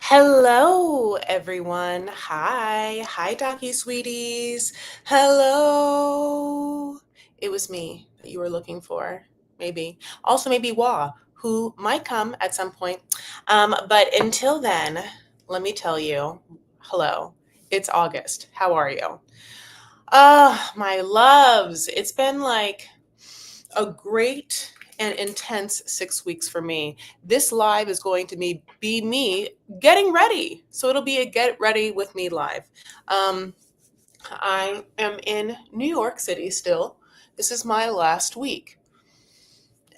Hello, everyone. Hi, DocuSweeties. Hello. It was me that you were looking for, maybe. Also, maybe Wah, who might come at some point. But until then, let me tell you, hello. It's August. How are you? My loves. It's been like a great and intense 6 weeks for me. This live is going to be me getting ready. So it'll be a get ready with me live. Um, I am in New York City still. This is my last week.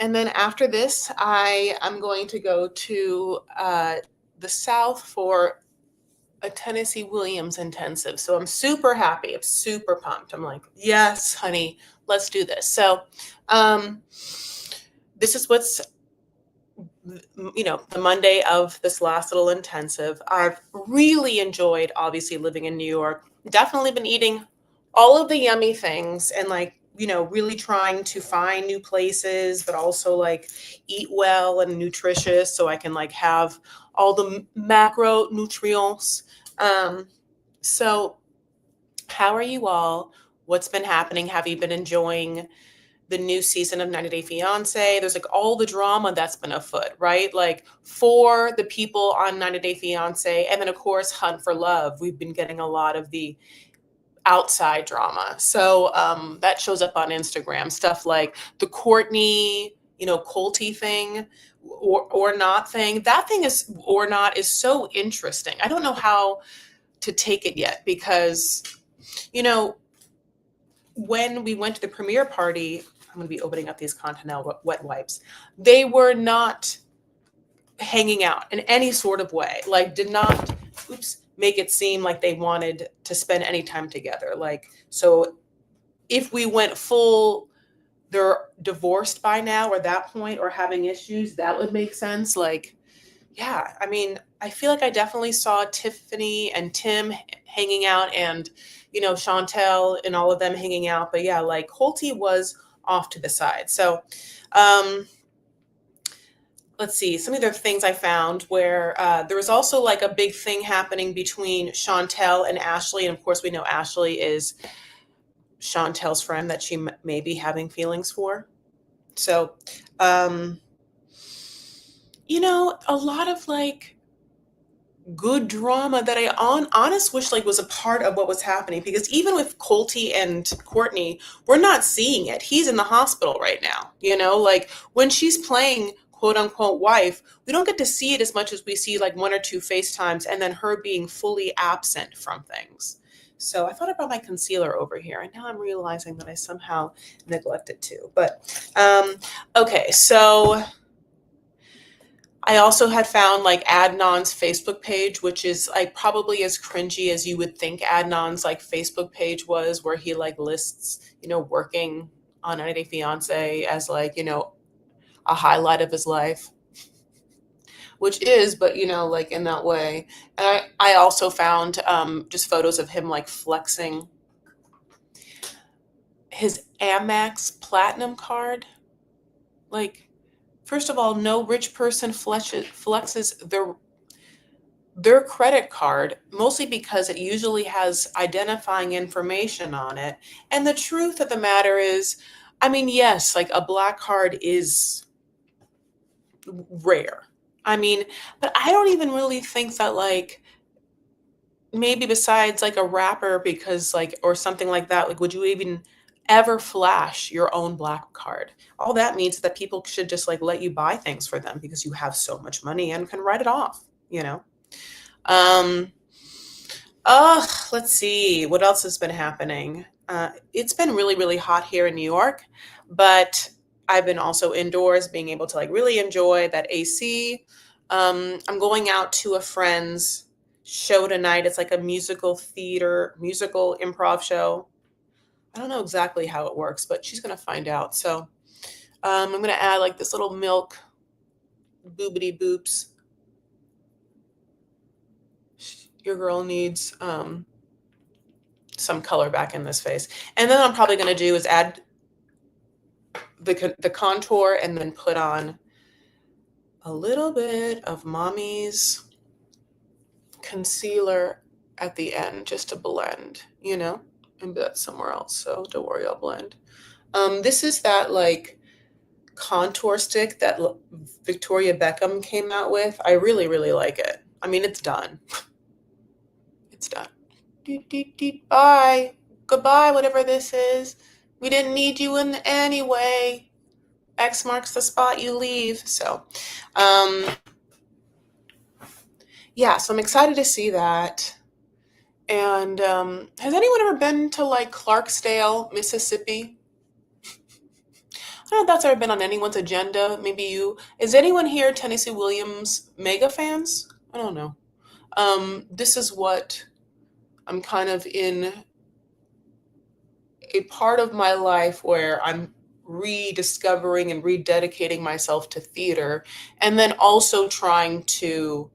And then after this, I am going to go to the South for a Tennessee Williams intensive. So I'm super happy. I'm super pumped. I'm like, yes, honey, let's do this. So, um, this is what's the Monday of this last little intensive. I've really enjoyed obviously living in New York. Definitely been eating all of the yummy things and really trying to find new places, but also like eat well and nutritious so I can like have all the macronutrients. So how are you all? What's been happening? Have you been enjoying the new season of 90 Day Fiance? There's like all the drama that's been afoot, right? Like for the people on 90 Day Fiance, and then of course Hunt for Love. We've been getting a lot of the outside drama. So that shows up on Instagram. Stuff like the Courtney, Colty thing or not thing. That thing is or not is so interesting. I don't know how to take it yet because, you know, when we went to the premiere party, I'm going to be opening up these Continental wet wipes. They were not hanging out in any sort of way. Like, did not, make it seem like they wanted to spend any time together. Like, so if we went full, they're divorced by now or that point or having issues, that would make sense. Like, yeah, I mean, I feel like I definitely saw Tiffany and Tim hanging out and, Chantel and all of them hanging out. But yeah, like Holty was off to the side. So um, let's see, some of the things I found where there was also like a big thing happening between Chantel and Ashley. And of course, we know Ashley is Chantel's friend that she may be having feelings for. So, um, a lot of like good drama that I honest wish like was a part of what was happening because even with Colty and Courtney, we're not seeing it. He's in the hospital right now. Like when she's playing quote unquote wife, we don't get to see it as much as we see like one or two FaceTimes and then her being fully absent from things. So I thought I brought my concealer over here, and now I'm realizing that I somehow neglected to. But okay, so I also had found like Adnan's Facebook page, which is like probably as cringy as you would think Adnan's like Facebook page was, where he like lists, working on 90 Day Fiance as like, a highlight of his life, which is, but like in that way. And I also found just photos of him like flexing his Amex Platinum card. Like, first of all, no rich person flexes their credit card, mostly because it usually has identifying information on it. And the truth of the matter is, I mean, yes, like a black card is rare. I mean, but I don't even really think that like maybe besides like a rapper because like or something like that, like would you even ever flash your own black card? All that means is that people should just like let you buy things for them because you have so much money and can write it off, you know? Um, let's see what else has been happening. It's been really, really hot here in New York, but I've been also indoors, being able to like really enjoy that AC. I'm going out to a friend's show tonight. It's like a musical improv show. I don't know exactly how it works, but she's gonna find out. So I'm gonna add like this little milk boobity boops. Your girl needs some color back in this face. And then I'm probably going to do is add the contour and then put on a little bit of mommy's concealer at the end just to blend, and that's somewhere else. So don't worry, I'll blend. This is that like contour stick that Victoria Beckham came out with. I really, really like it. I mean, it's done. It's done. Deep, deep, deep. Bye. Goodbye, whatever this is. We didn't need you in any way. X marks the spot you leave. So, um, yeah, so I'm excited to see that. And has anyone ever been to like Clarksdale, Mississippi? I don't know if that's ever been on anyone's agenda. Maybe you. Is anyone here Tennessee Williams mega fans? I don't know. This is what I'm kind of in a part of my life where I'm rediscovering and rededicating myself to theater, and then also trying to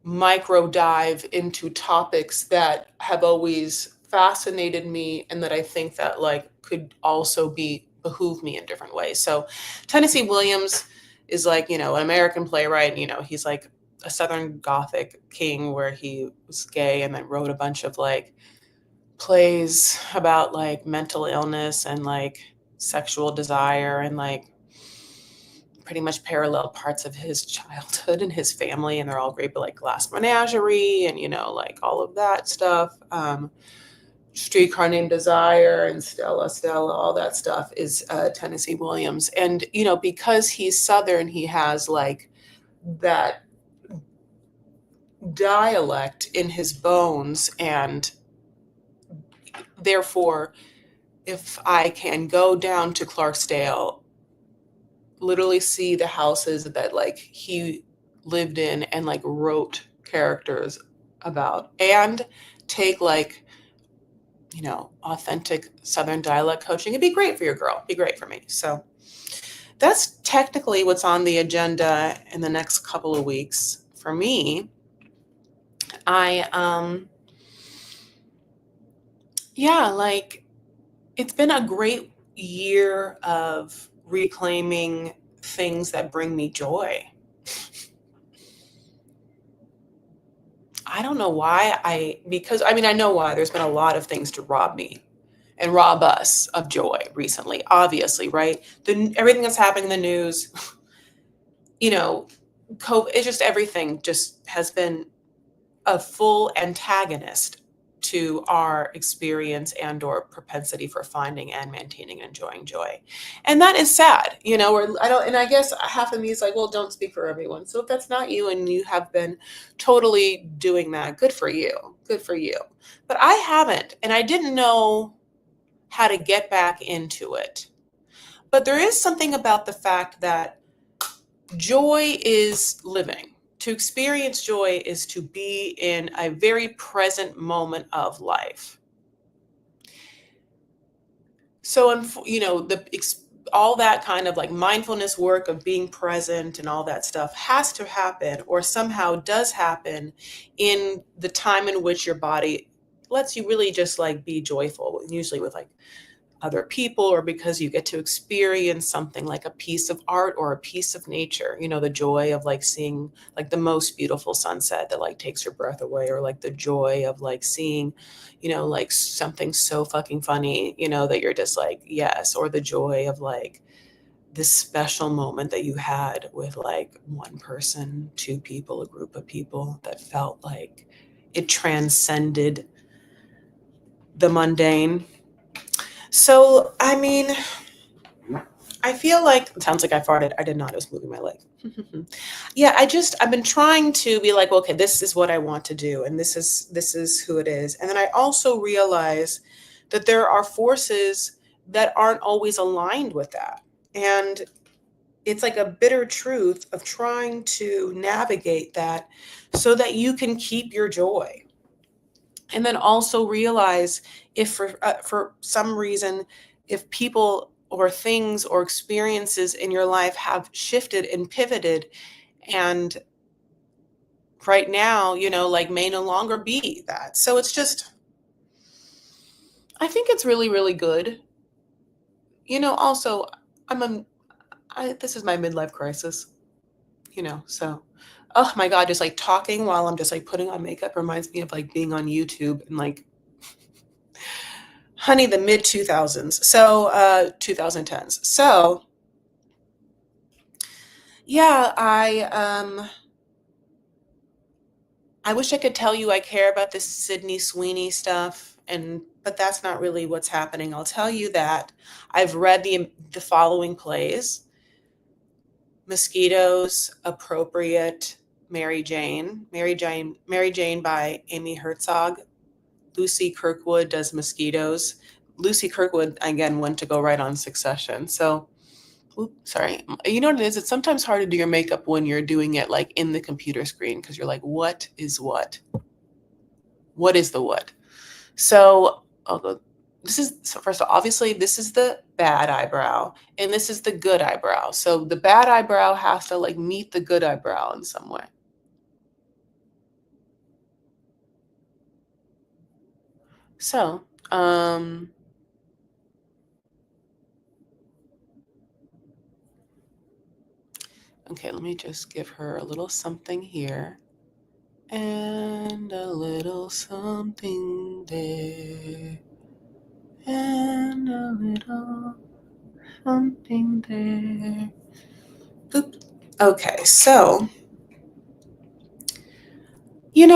micro dive into topics that have always fascinated me and that I think that like could also behoove me in different ways. So Tennessee Williams is like, an American playwright, he's like a Southern Gothic king where he was gay and then wrote a bunch of like plays about like mental illness and like sexual desire and like pretty much parallel parts of his childhood and his family, and they're all great, but like Glass Menagerie and like all of that stuff. Streetcar Named Desire and Stella, all that stuff is Tennessee Williams. And because he's Southern, he has like that dialect in his bones, and therefore, if I can go down to Clarksdale, literally see the houses that like he lived in and like wrote characters about, and take like authentic Southern dialect coaching, it'd be great for your girl. It'd be great for me. So that's technically what's on the agenda in the next couple of weeks for me. Like it's been a great year of reclaiming things that bring me joy. I don't know why because I know why. There's been a lot of things to rob me and rob us of joy recently, obviously, right? Everything that's happening in the news, COVID, it's just everything just has been a full antagonist to our experience and or propensity for finding and maintaining and enjoying joy. And that is sad, and I guess half of me is like, well, don't speak for everyone. So if that's not you and you have been totally doing that, good for you. Good for you. But I haven't, and I didn't know how to get back into it. But there is something about the fact that joy is living. To experience joy is to be in a very present moment of life. So, all that kind of like mindfulness work of being present and all that stuff has to happen, or somehow does happen, in the time in which your body lets you really just like be joyful, usually with like other people, or because you get to experience something like a piece of art or a piece of nature, the joy of like seeing like the most beautiful sunset that like takes your breath away, or like the joy of like seeing, like something so fucking funny, that you're just like, yes, or the joy of like this special moment that you had with like one person, two people, a group of people that felt like it transcended the mundane. So, I feel like, it sounds like I farted. I did not. I was moving my leg. Yeah, I've been trying to be like, okay, this is what I want to do, and this is who it is. And then I also realize that there are forces that aren't always aligned with that. And it's like a bitter truth of trying to navigate that so that you can keep your joy. And then also realize if for some reason, if people or things or experiences in your life have shifted and pivoted, and right now, like may no longer be that. So it's just, I think it's really, really good. Also, this is my midlife crisis, so Oh my God, just like talking while I'm just like putting on makeup reminds me of like being on YouTube and like, honey, the mid 2000s. So, 2010s. So, yeah, I wish I could tell you I care about this Sydney Sweeney stuff, and but that's not really what's happening. I'll tell you that I've read the following plays: Mosquitoes, Appropriate, Mary Jane by Amy Herzog. Lucy Kirkwood does Mosquitoes. Lucy Kirkwood again went to go right on Succession. So, sorry. You know what it is? It's sometimes hard to do your makeup when you're doing it like in the computer screen because you're like, what is what? What is the what? So I'll go. This is so first of all, obviously, this is the bad eyebrow, and this is the good eyebrow. So the bad eyebrow has to like meet the good eyebrow in some way. So, okay, let me just give her a little something here and a little something there and a little something there. Boop. Okay, so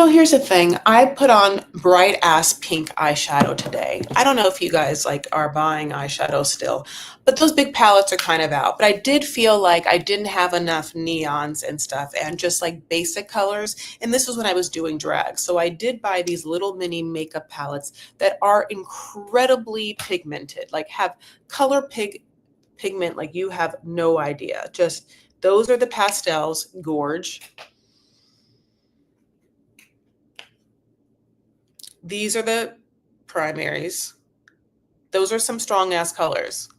here's the thing. I put on bright ass pink eyeshadow today. I don't know if you guys like are buying eyeshadow still, but those big palettes are kind of out. But I did feel like I didn't have enough neons and stuff and just like basic colors. And this was when I was doing drag. So I did buy these little mini makeup palettes that are incredibly pigmented, like have pigment like you have no idea. Just those are the pastels, gorge. These are the primaries. Those are some strong ass colors.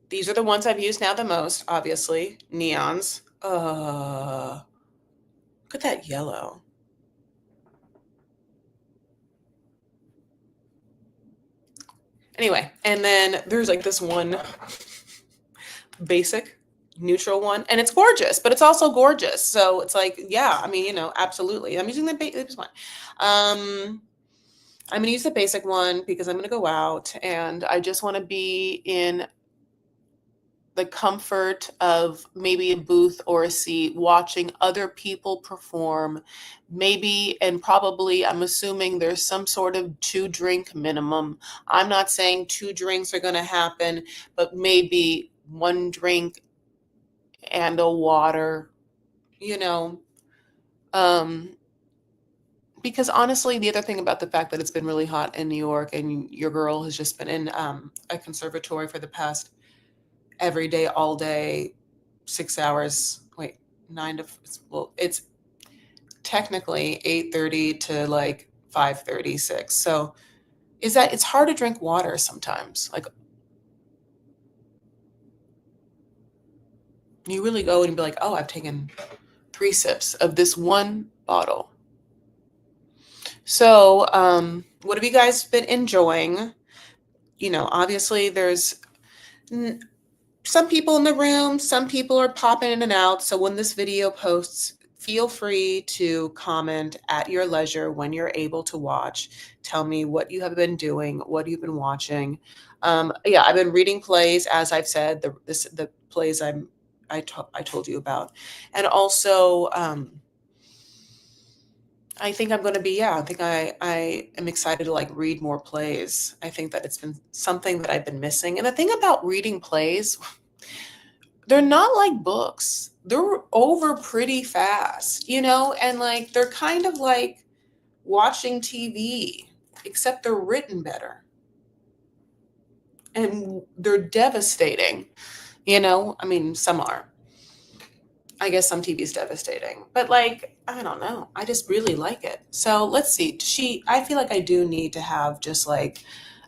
These are the ones I've used now the most, obviously. Neons. Look at that yellow. Anyway, and then there's like this one basic neutral one, and it's gorgeous, but it's also gorgeous. So it's like, yeah, I mean, absolutely. I'm using the basic one. I'm gonna use the basic one because I'm gonna go out and I just want to be in the comfort of maybe a booth or a seat watching other people perform, maybe, and probably I'm assuming there's some sort of 2 drink minimum. I'm not saying 2 drinks are going to happen, but maybe 1 drink and a water, you know. um because honestly, the other thing about the fact that it's been really hot in New York and your girl has just been in a conservatory for the past every day, all day, 6 hours. Wait, well, it's technically 8:30 to like 5:36. So is that it's hard to drink water sometimes. Like you really go and be like, oh, I've taken 3 sips of this one bottle. So, what have you guys been enjoying? Obviously there's some people in the room, some people are popping in and out. So when this video posts, feel free to comment at your leisure when you're able to watch. Tell me what you have been doing, what you've been watching. Yeah, I've been reading plays, as I've said, the plays I told you about, and also I think I'm going to be, yeah, I think I am excited to like read more plays. I think that it's been something that I've been missing. And the thing about reading plays, they're not like books. They're over pretty fast, and like they're kind of like watching TV, except they're written better. And they're devastating, I mean, some are. I guess some TV is devastating, but like, I don't know. I just really like it. So let's see. I feel like I do need to have just like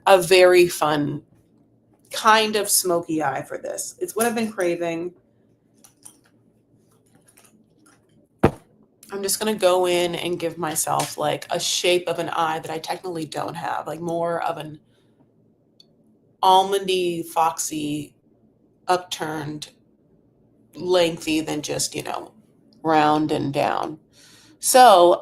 a very fun kind of smoky eye for this. It's what I've been craving. I'm just going to go in and give myself like a shape of an eye that I technically don't have, like more of an almondy, foxy, upturned lengthy than just, round and down. So,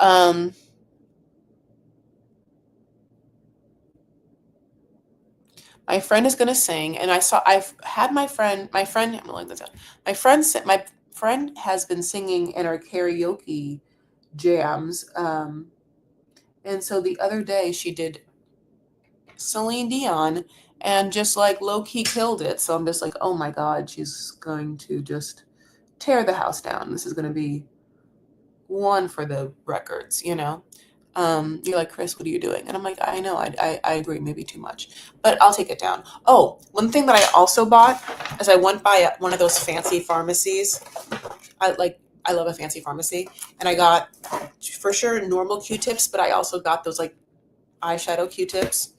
my friend is gonna sing, and I've had I'm gonna link this out. My friend has been singing in our karaoke jams. And so the other day she did Celine Dion and just like low key killed it. So I'm just like, oh my God, she's going to just tear the house down. This is going to be one for the records. You're like, Chris, what are you doing? And I'm like, I know, I agree, maybe too much, but I'll take it down. Oh, one thing that I also bought is I went by one of those fancy pharmacies. I love a fancy pharmacy, and I got for sure normal Q-tips, but I also got those like eyeshadow Q-tips.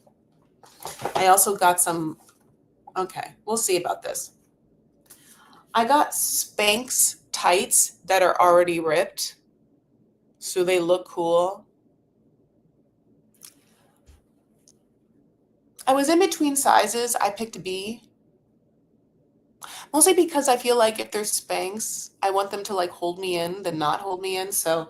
I also got some. Okay, we'll see about this. I got Spanx tights that are already ripped, so they look cool. I was in between sizes. I picked a B, mostly because I feel like if they're Spanx, I want them to like hold me in than not hold me in. So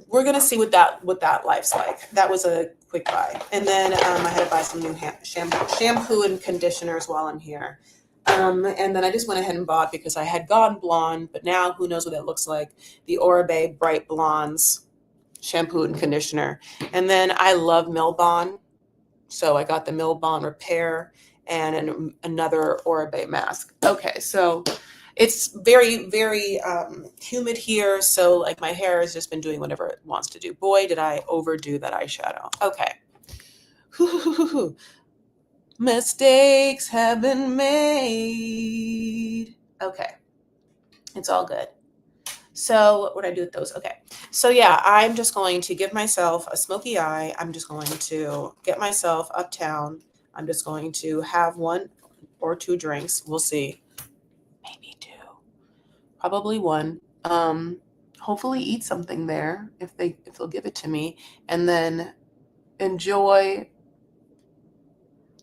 we're gonna see what that life's like. That was a quick buy, and then I had to buy some new shampoo and conditioners while I'm here. And then I just went ahead and bought because I had gone blonde, but now who knows what that looks like? The Oribe Bright Blondes shampoo and conditioner, and then I love Milbon, so I got the Milbon Repair and another Oribe mask. Okay, so it's very, very humid here, so like my hair has just been doing whatever it wants to do. Boy, did I overdo that eyeshadow. Okay. Mistakes have been made. Okay, it's all good. So what would I do with those? Okay. So yeah, I'm just going to give myself a smoky eye. I'm just going to get myself uptown. I'm just going to have one or two drinks. We'll see. Maybe two. Probably one. Hopefully eat something there if they'll give it to me, and then enjoy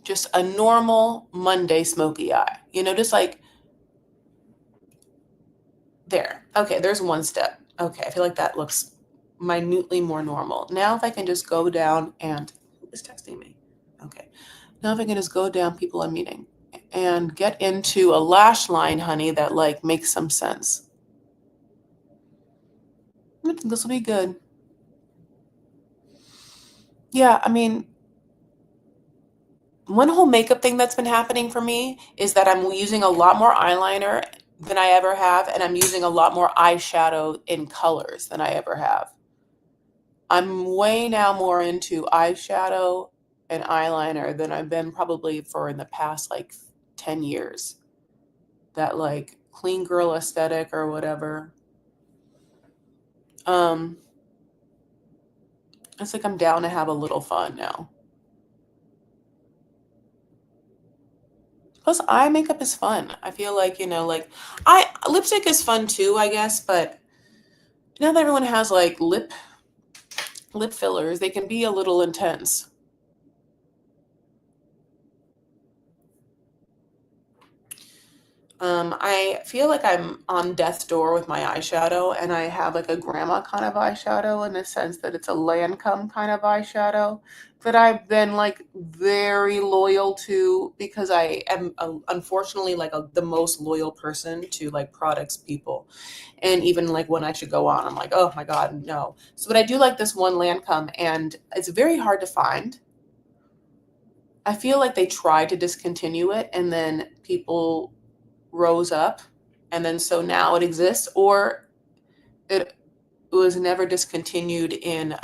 just a normal Monday smoky eye. Just like there. Okay, there's one step. Okay, I feel like that looks minutely more normal. Now if I can just go down and who is texting me? Okay. Now if I can just go down people I'm meeting and get into a lash line, honey, that like makes some sense. I think this will be good. Yeah, I mean, one whole makeup thing that's been happening for me is that I'm using a lot more eyeliner than I ever have, and I'm using a lot more eyeshadow in colors than I ever have. I'm way now more into eyeshadow and eyeliner than I've been probably for in the past like 10 years. That like clean girl aesthetic or whatever. Um, it's like I'm down to have a little fun now. Plus, eye makeup is fun. I feel like, like I lipstick is fun too, I guess, but now that everyone has like lip fillers, they can be a little intense. I feel like I'm on death's door with my eyeshadow, and I have like a grandma kind of eyeshadow in the sense that it's a Lancome kind of eyeshadow that I've been like very loyal to because I am unfortunately like the most loyal person to like products people. And even like when I should go on, I'm like, oh my God, no. So, but I do like this one Lancome, and it's very hard to find. I feel like they tried to discontinue it, and then people rose up, and then so now it exists, or it was never discontinued in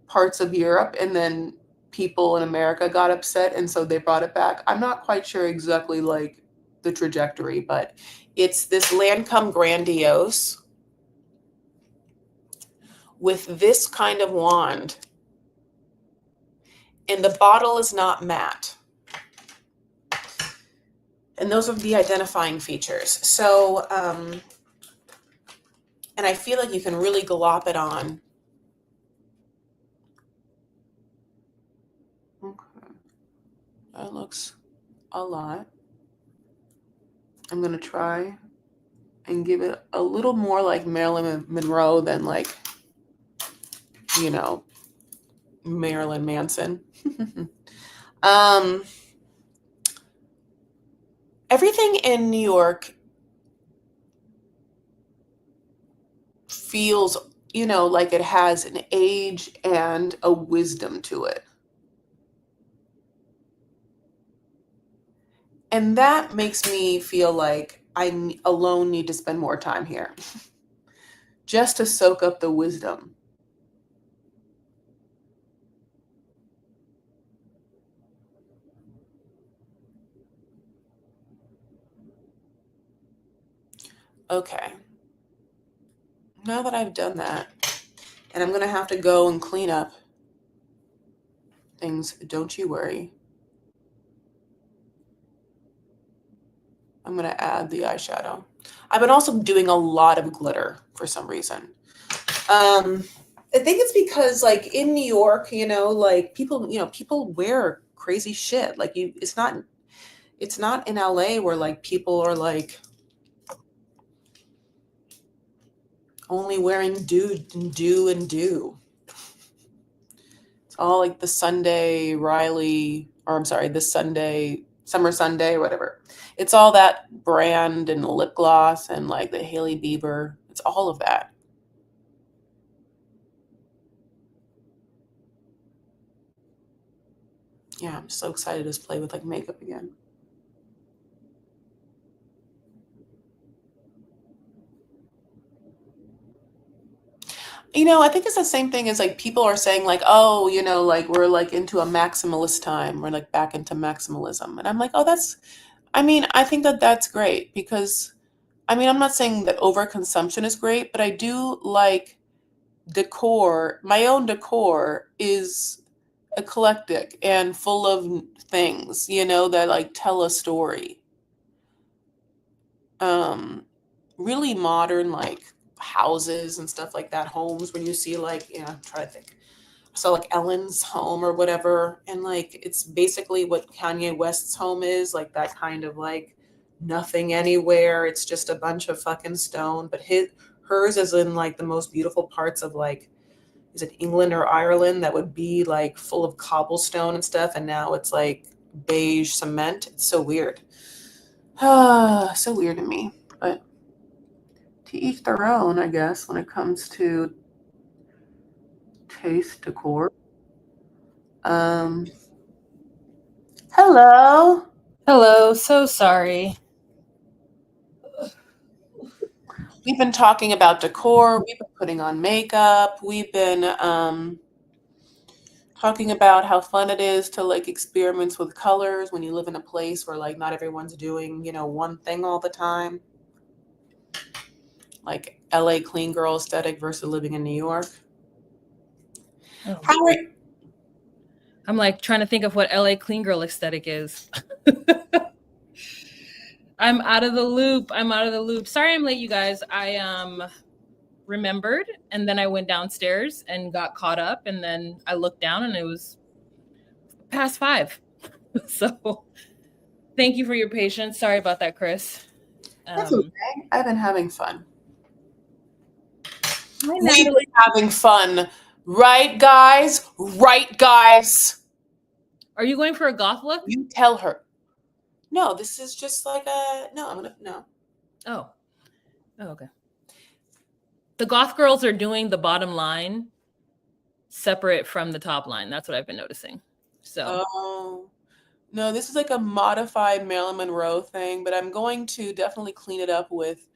parts of Europe, and then people in America got upset, and so they brought it back. I'm not quite sure exactly like the trajectory, but it's this Lancome Grandiose with this kind of wand, and the bottle is not matte. And those are the identifying features. So, and I feel like you can really glop it on. Okay. That looks a lot. I'm going to try and give it a little more like Marilyn Monroe than like, you know, Marilyn Manson. Everything in New York feels, like it has an age and a wisdom to it. And that makes me feel like I alone need to spend more time here just to soak up the wisdom. Okay. Now that I've done that, and I'm going to have to go and clean up things, don't you worry. I'm going to add the eyeshadow. I've been also doing a lot of glitter for some reason. I think it's because like in New York, like people wear crazy shit. Like it's not in LA where like people are like only wearing do. It's all like the Sunday Riley, or I'm sorry, the Sunday Summer Sunday, whatever. It's all that brand and lip gloss and like the Hailey Bieber. It's all of that. Yeah, I'm so excited to play with like makeup again. I think it's the same thing as like people are saying like, oh, like we're like into a maximalist time. We're like back into maximalism. And I'm like, oh, I think that that's great because I'm not saying that overconsumption is great, but I do like decor. My own decor is eclectic and full of things, that like tell a story. Really modern like houses and stuff like that, homes when you see like, I'm trying to think. So like Ellen's home or whatever, and like it's basically what Kanye West's home is, like that kind of like nothing anywhere. It's just a bunch of fucking stone, but hers is in like the most beautiful parts of like, is it England or Ireland, that would be like full of cobblestone and stuff, and now it's like beige cement. It's so weird. So weird to me, but to each their own, I guess, when it comes to taste decor. Hello. Hello, so sorry. We've been talking about decor. We've been putting on makeup. We've been talking about how fun it is to like experiments with colors when you live in a place where like not everyone's doing, one thing all the time. Like LA clean girl aesthetic versus living in New York. Oh. How are I'm like trying to think of what LA clean girl aesthetic is. I'm out of the loop. Sorry I'm late, you guys. I remembered and then I went downstairs and got caught up and then I looked down and it was past 5. So thank you for your patience. Sorry about that, Chris. That's okay. I've been having fun. Hi, We've been having fun. Right, guys? Right, guys? Are you going for a goth look? You tell her. No, this is just like no. Oh, okay. The goth girls are doing the bottom line separate from the top line. That's what I've been noticing. So. Oh. No, this is like a modified Marilyn Monroe thing, but I'm going to definitely clean it up with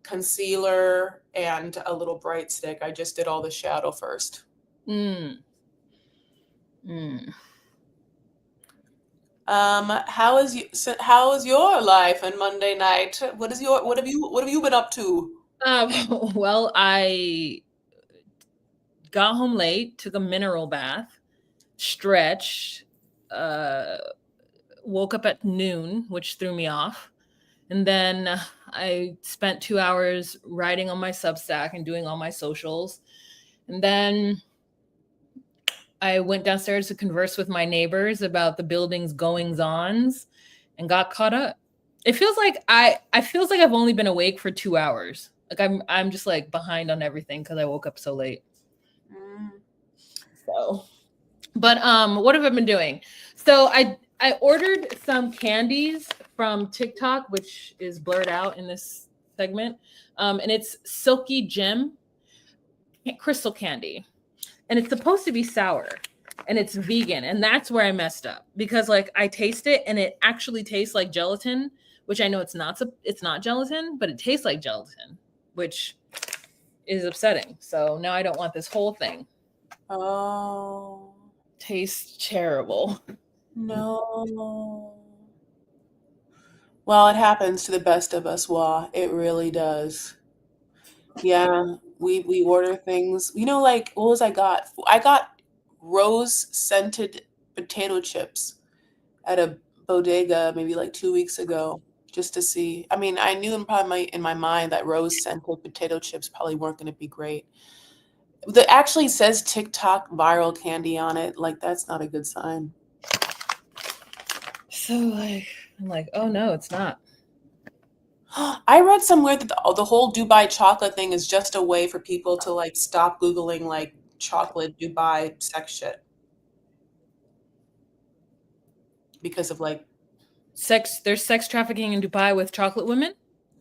concealer and a little bright stick. I just did all the shadow first. How is your life on Monday night? What have you been up to? Well, I got home late, took a mineral bath, stretched, woke up at noon, which threw me off. And then I spent 2 hours writing on my Substack and doing all my socials. And then I went downstairs to converse with my neighbors about the building's goings-ons and got caught up. It feels like I feels like I've only been awake for 2 hours. Like I'm just like behind on everything cuz I woke up so late. Mm. So, but what have I been doing? So I ordered some candies from TikTok, which is blurred out in this segment. And it's Silky Gem crystal candy. And it's supposed to be sour and it's vegan. And that's where I messed up because like I taste it and it actually tastes like gelatin, which I know it's not gelatin, but it tastes like gelatin, which is upsetting. So now I don't want this whole thing. Oh, Tastes terrible. no. Well, it happens to the best of us, Wah. It really does. Yeah, we order things. You know, like what was I got? I got rose scented potato chips at a bodega maybe like 2 weeks ago, just to see. I mean, I knew in my mind that rose scented potato chips probably weren't going to be great. That actually says TikTok viral candy on it. Like that's not a good sign. So like I'm like, oh no, it's not. I read somewhere that the whole Dubai chocolate thing is just a way for people to like stop Googling like chocolate Dubai sex shit because of like, There's sex trafficking in Dubai with chocolate women?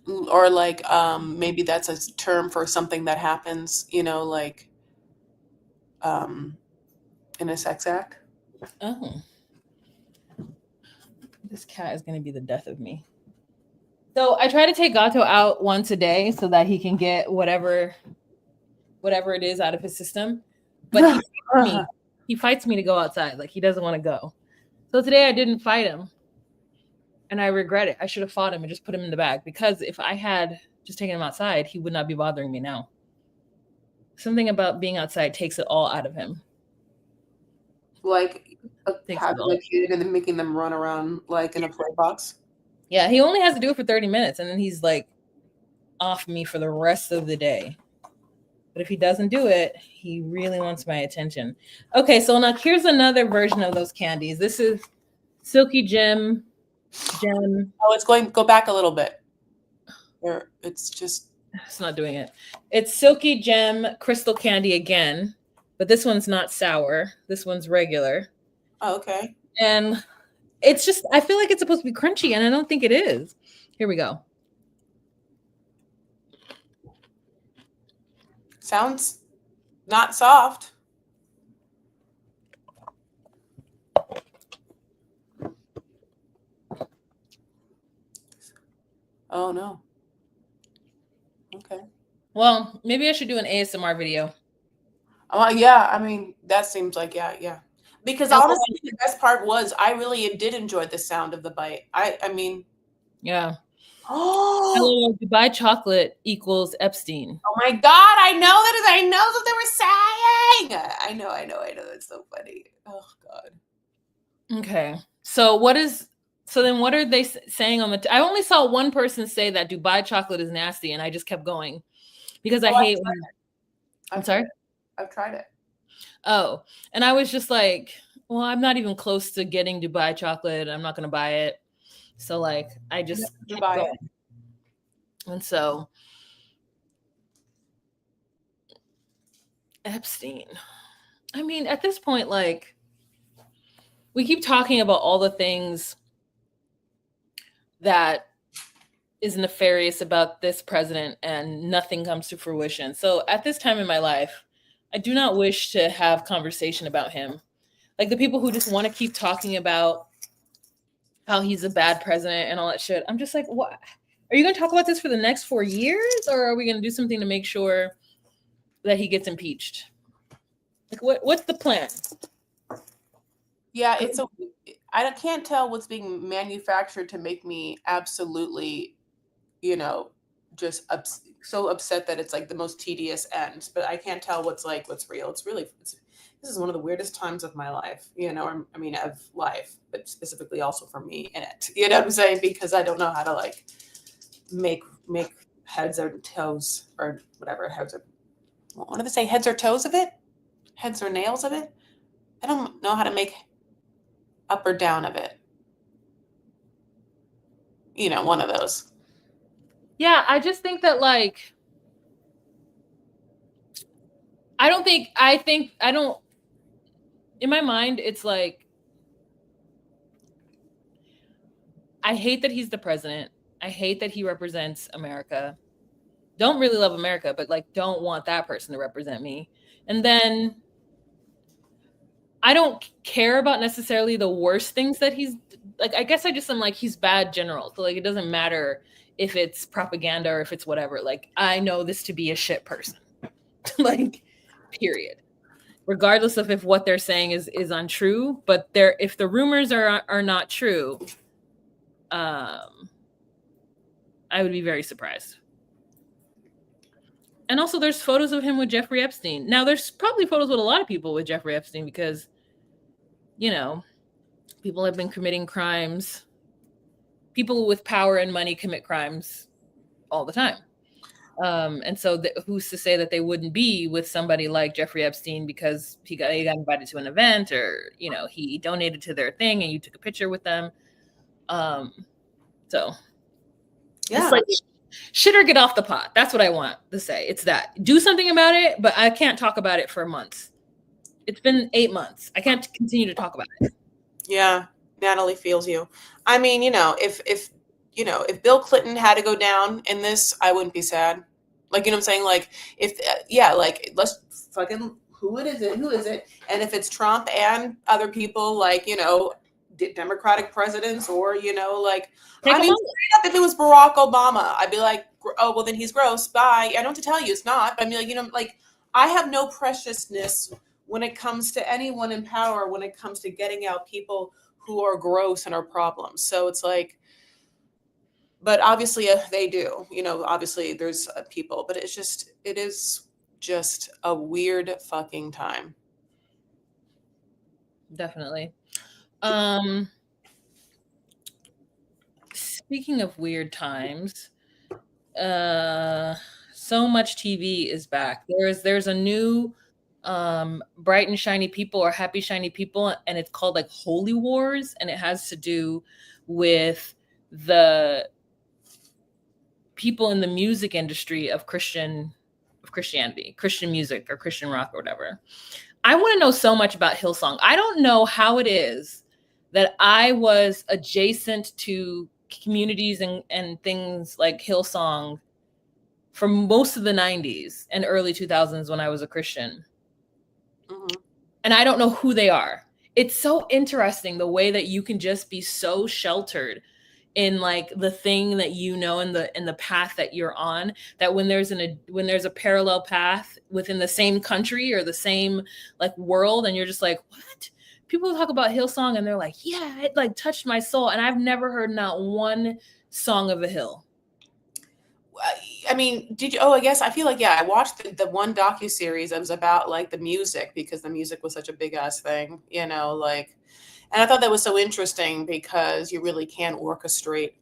or like maybe that's a term for something that happens, you know, like um in a sex act. Oh. This cat is gonna be the death of me. So I try to take Gato out once a day so that he can get whatever it is out of his system. But he fights me. He fights me to go outside. Like he doesn't want to go. So today I didn't fight him. And I regret it. I should have fought him and just put him in the bag because if I had just taken him outside, he would not be bothering me now. Something about being outside takes it all out of him. Like Takes it having all. a kid and then making them run around like in a play box. Yeah, he only has to do it for 30 minutes and then he's like off me for the rest of the day. But if he doesn't do it, he really wants my attention. Okay, so now here's another version of those candies. This is Silky Gem. Oh, it's going go back a little bit. Or it's just It's not doing it. It's Silky Gem crystal candy again, but this one's not sour. This one's regular. oh, okay. And it's just, I feel like it's supposed to be crunchy, and I don't think it is. Here we go. Sounds not soft. Oh no. Okay. Well, maybe I should do an ASMR video. Yeah, I mean, that seems like yeah. Because And honestly, the best part was I really did enjoy the sound of the bite. I mean, yeah. oh, Hello, Dubai chocolate equals Epstein. oh my God, I know what they were saying. I know. It's so funny. Oh God. Okay. So then what are they saying on the I only saw one person say that Dubai chocolate is nasty and I just kept going because I Oh, hate when I'm sorry. I've tried it. Oh, and I was just like, well, I'm not even close to getting Dubai chocolate. I'm not going to buy it. So like I just kept Buy going. it. And so Epstein. I mean, at this point like we keep talking about all the things that is nefarious about this president and nothing comes to fruition. So at this time in my life, I do not wish to have conversation about him. Like the people who just want to keep talking about how he's a bad president and all that shit. I'm just like, what? Are you going to talk about this for the next 4 years or are we going to do something to make sure that he gets impeached? Like what's the plan? Yeah, I can't tell what's being manufactured to make me absolutely, you know, just so upset that it's like the most tedious end. But I can't tell what's real. This is one of the weirdest times of my life, you know, I mean, of life, but specifically also for me in it. You know what I'm saying? Because I don't know how to like make heads or toes or whatever what do they say? Heads or toes of it? Heads or nails of it? I don't know how to make up or down of it. one of those. Yeah, I just think that like I don't in my mind it's like I hate that he's the president. I hate that he represents America. Don't really love America, but like don't want that person to represent me. And then I don't care about necessarily the worst things that he's like. I guess I just am like he's bad general. So like it doesn't matter if it's propaganda or if it's whatever. Like I know this to be a shit person. Like period. Regardless of if what they're saying is untrue, but if the rumors are not true, I would be very surprised. And also there's photos of him with Jeffrey Epstein. Now there's probably photos with a lot of people with Jeffrey Epstein because people have been committing crimes. People with power and money commit crimes all the time. And so who's to say that they wouldn't be with somebody like Jeffrey Epstein because he got invited to an event or, he donated to their thing and you took a picture with them. So Yeah. it's like shit or get off the pot. That's what I want to say. It's that. Do something about it, but I can't talk about it for months. It's been 8 months. I can't continue to talk about it. Yeah. Natalie feels you. I mean, if Bill Clinton had to go down in this, I wouldn't be sad. Like, what I'm saying? Like, like, let's fucking, who is it? And if it's Trump and other people, like, Democratic presidents or, like, Take I mean, straight up, if it was Barack Obama, I'd be like, oh, well, then he's gross. Bye. I don't have to tell you it's not. I mean, like, I have no preciousness when it comes to anyone in power, when it comes to getting out people who are gross and are problems. So it's like, but obviously they do, obviously there's people, but it is just a weird fucking time. Definitely. Speaking of weird times, So Much TV is back. There's a new Bright and Shiny People or Happy Shiny People, and it's called like Holy Wars, and it has to do with the people in the music industry of Christianity, Christian music or Christian rock or whatever. I want to know so much about Hillsong. I don't know how it is that I was adjacent to communities and things like Hillsong for most of the 90s and early 2000s when I was a Christian. Mm-hmm. And I don't know who they are. It's so interesting the way that you can just be so sheltered in like the thing that in the path that you're on, that when there's a parallel path within the same country or the same like world, and you're just like, what? People talk about Hillsong and they're like, yeah, it like touched my soul, and I've never heard not one song of a Hill. I mean, did you? Oh, I guess I feel like, yeah, I watched the one docuseries that was about like the music, because the music was such a big ass thing, like, and I thought that was so interesting because you really can orchestrate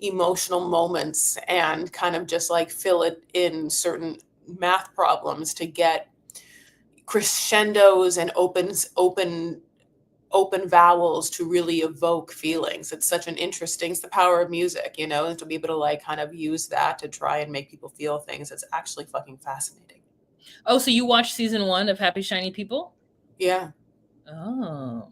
emotional moments and kind of just like fill it in certain math problems to get crescendos and open vowels to really evoke feelings. It's such an interesting, it's the power of music, and to be able to like kind of use that to try and make people feel things. It's actually fucking fascinating. Oh, so you watched season 1 of Happy Shiny People? Yeah. Oh.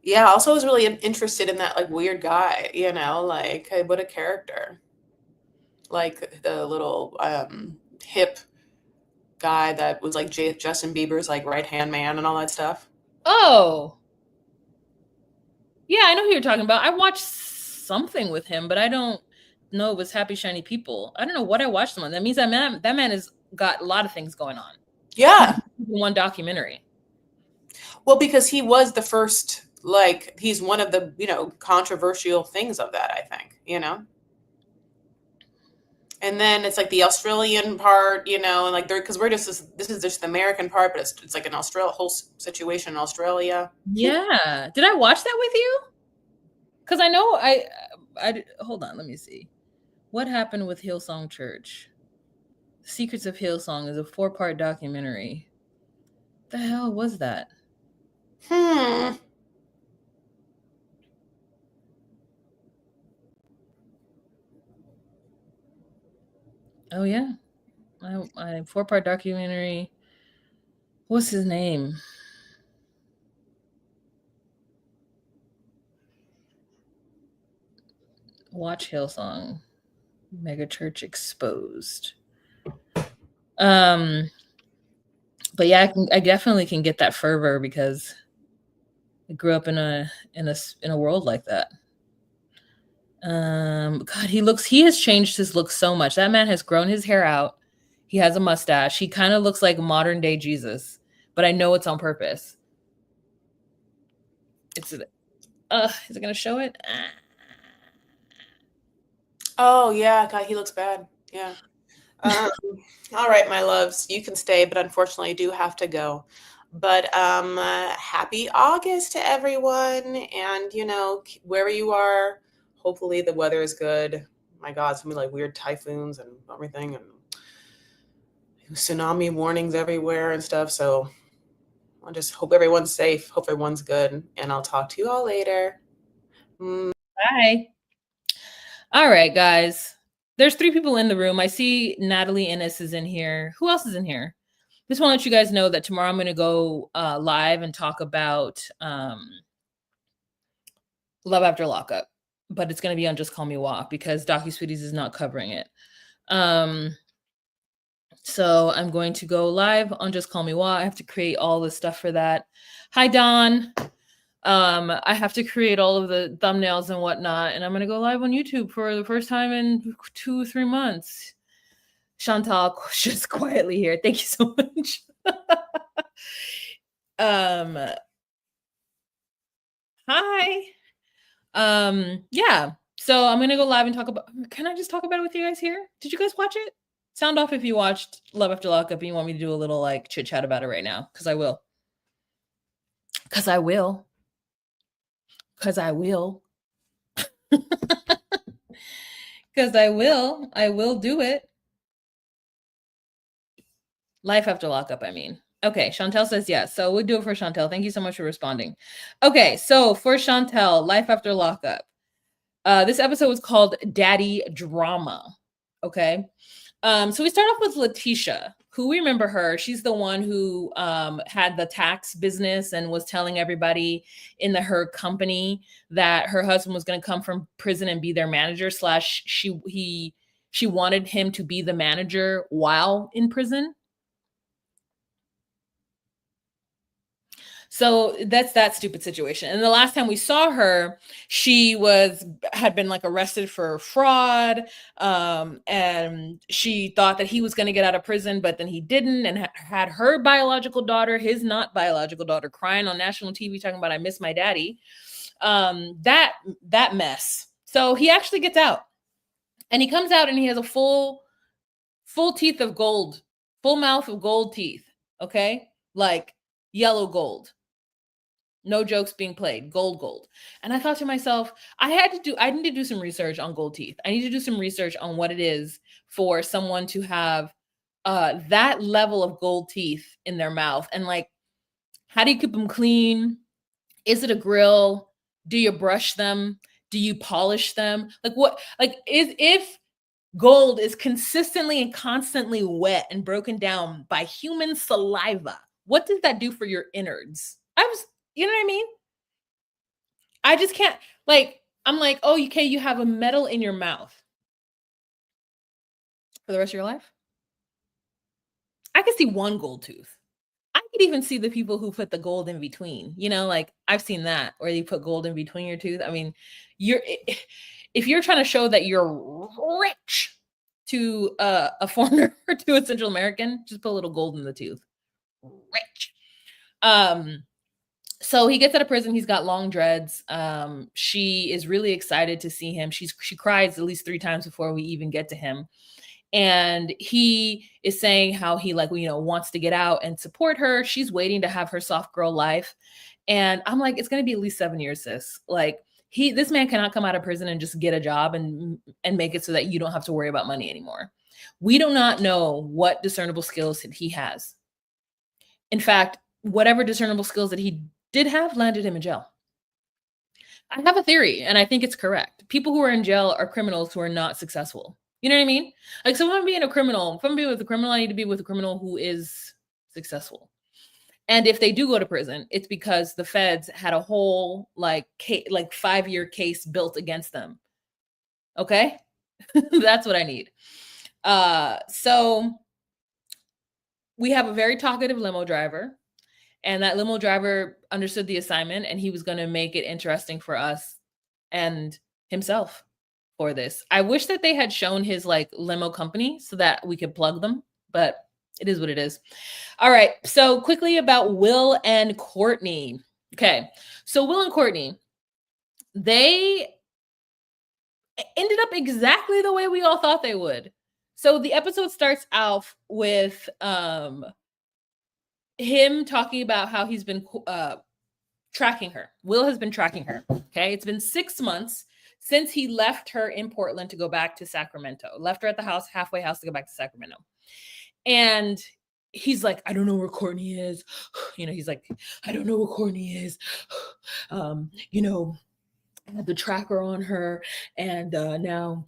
Yeah, also I was really interested in that like weird guy, like what a character. Like the little hip guy that was like Justin Bieber's like right-hand man and all that stuff. Oh. Yeah, I know who you're talking about. I watched something with him, but I don't know it was Happy Shiny People. I don't know what I watched him on. That means that man has got a lot of things going on. Yeah. One documentary. Well, because he was the first, like, he's one of the, controversial things of that, I think, And then it's like the Australian part, and like because this is just the American part, but it's like an whole situation in Australia. Yeah. Did I watch that with you? Because I know I hold on, let me see. What happened with Hillsong Church? Secrets of Hillsong is a 4-part documentary. The hell was that? Oh yeah, I 4-part documentary. What's his name? Watch Hillsong. Megachurch exposed. But yeah, I definitely can get that fervor because I grew up in a world like that. God, he has changed his look so much. That man has grown his hair out. He has a mustache. He kind of looks like modern day Jesus, but I know it's on purpose. Is it gonna show it? Oh yeah, God, he looks bad. Yeah. Um, all right, my loves, you can stay, but unfortunately, I do have to go. But happy August to everyone, and wherever you are, hopefully the weather is good. My God, it's gonna be like weird typhoons and everything, and tsunami warnings everywhere and stuff. So I just hope everyone's safe, hope everyone's good, and I'll talk to you all later. Bye. All right, guys. There's 3 people in the room. I see Natalie Innes is in here. Who else is in here? Just want to let you guys know that tomorrow I'm going to go live and talk about Love After Lockup, but it's going to be on Just Call Me Wah because DocuSweeties is not covering it. So I'm going to go live on Just Call Me Wah. I have to create all the stuff for that. Hi, Don. I have to create all of the thumbnails and whatnot, and I'm going to go live on YouTube for the first time in 2-3 months. Chantal just quietly here. Thank you so much. Hi. Yeah. So I'm gonna go live and talk about. Can I just talk about it with you guys here? Did you guys watch it? Sound off if you watched Love After Lockup and you want me to do a little like chit chat about it right now, because I will. Because I will. Because I will. Because I will. I will do it. Life After Lockup, I mean. Okay, Chantel says yes. So we'll do it for Chantel. Thank you so much for responding. Okay, so for Chantel, Life After Lockup. This episode was called Daddy Drama. Okay. So we start off with Letitia, who we remember her. She's the one who had the tax business and was telling everybody in her company that her husband was going to come from prison and be their manager. / she wanted him to be the manager while in prison. So that's that stupid situation. And the last time we saw her, she had been like arrested for fraud. And she thought that he was going to get out of prison, but then he didn't, and had her biological daughter, his not biological daughter, crying on national TV talking about, I miss my daddy. That mess. So he actually gets out, and he comes out and he has a full teeth of gold, full mouth of gold teeth. Okay. Like yellow gold. No jokes being played. Gold. And I thought to myself, I need to do some research on gold teeth. I need to do some research on what it is for someone to have that level of gold teeth in their mouth. And like, how do you keep them clean? Is it a grill? Do you brush them? Do you polish them? Like what, like if gold is consistently and constantly wet and broken down by human saliva, what does that do for your innards? You know what I mean? I just can't, like, I'm like, oh, okay, you have a metal in your mouth for the rest of your life? I could see one gold tooth. I could even see the people who put the gold in between, like I've seen that, where you put gold in between your tooth. I mean, if you're trying to show that you're rich to a foreigner or to a Central American, just put a little gold in the tooth. Rich. So he gets out of prison. He's got long dreads. She is really excited to see him. She cries at least 3 times before we even get to him. And he is saying how he wants to get out and support her. She's waiting to have her soft girl life. And I'm like, it's going to be at least 7 years, sis. Like this man cannot come out of prison and just get a job and make it so that you don't have to worry about money anymore. We do not know what discernible skills he has. In fact, whatever discernible skills that he did have landed him in jail. I have a theory, and I think it's correct. People who are in jail are criminals who are not successful. You know what I mean? Like, so if I'm being a criminal, if I'm being with a criminal, I need to be with a criminal who is successful. And if they do go to prison, it's because the feds had a whole like 5-year case built against them. Okay? That's what I need. So we have a very talkative limo driver, and that limo driver understood the assignment, and he was going to make it interesting for us and himself for this. I wish that they had shown his like limo company so that we could plug them, but it is what it is. All right. So quickly about Will and Courtney. Okay. So Will and Courtney, they ended up exactly the way we all thought they would. So the episode starts off with him talking about how he's been tracking her. Will has been tracking her. Okay. It's been 6 months since he left her in Portland to go back to Sacramento. Left her at the house, halfway house, to go back to Sacramento. And he's like, I don't know where Courtney is. He's like, I don't know where Courtney is. I had the tracker on her, and now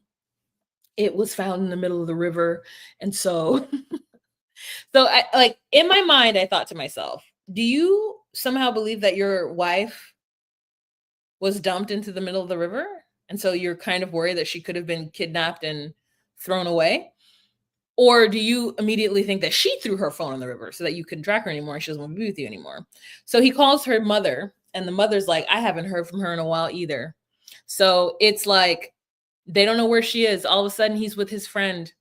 it was found in the middle of the river. And so, I, like, in my mind, I thought to myself, do you somehow believe that your wife was dumped into the middle of the river? And so you're kind of worried that she could have been kidnapped and thrown away? Or do you immediately think that she threw her phone in the river so that you couldn't track her anymore and she doesn't want to be with you anymore? So he calls her mother, and the mother's like, I haven't heard from her in a while either. So it's like they don't know where she is. All of a sudden, he's with his friend,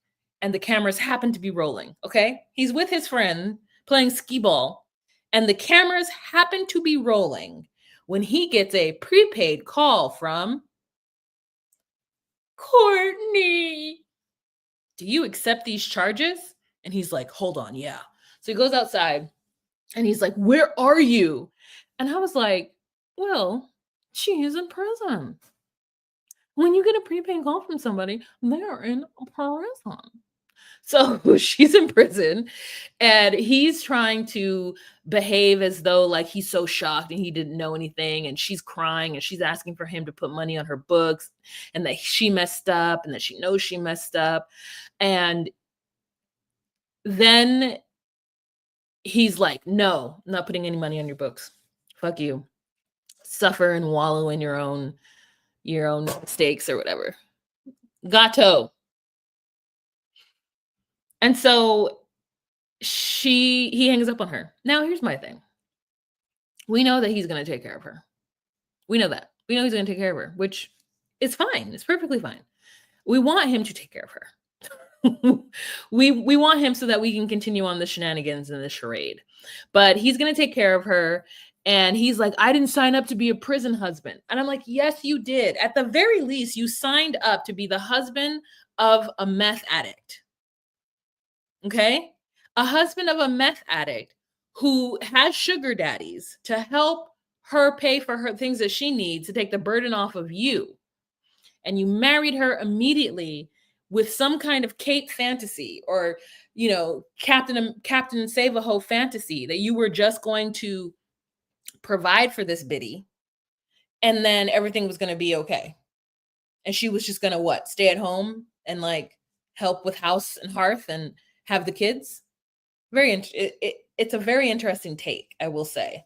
and the cameras happen to be rolling. Okay. He's with his friend playing skee ball, and the cameras happen to be rolling when he gets a prepaid call from Courtney. Do you accept these charges? And he's like, hold on. Yeah. So he goes outside and he's like, where are you? And I was like, well, she is in prison. When you get a prepaid call from somebody, they're in prison. So she's in prison, and he's trying to behave as though like he's so shocked and he didn't know anything. And she's crying and she's asking for him to put money on her books, and that she messed up and that she knows she messed up. And then he's like, no, I'm not putting any money on your books. Fuck you. Suffer and wallow in your own mistakes or whatever. Gato. And so he hangs up on her. Now, here's my thing. We know that he's going to take care of her. We know that. We know he's going to take care of her, which is fine. It's perfectly fine. We want him to take care of her. we want him so that we can continue on the shenanigans and the charade. But he's going to take care of her. And he's like, I didn't sign up to be a prison husband. And I'm like, yes, you did. At the very least, you signed up to be the husband of a meth addict. Okay? A husband of a meth addict who has sugar daddies to help her pay for her things that she needs to take the burden off of you. And you married her immediately with some kind of Kate fantasy, or, Captain Save-A-Ho fantasy that you were just going to provide for this biddy, and then everything was going to be okay. And she was just going to stay at home and like help with house and hearth and have the kids. It's a very interesting take, I will say.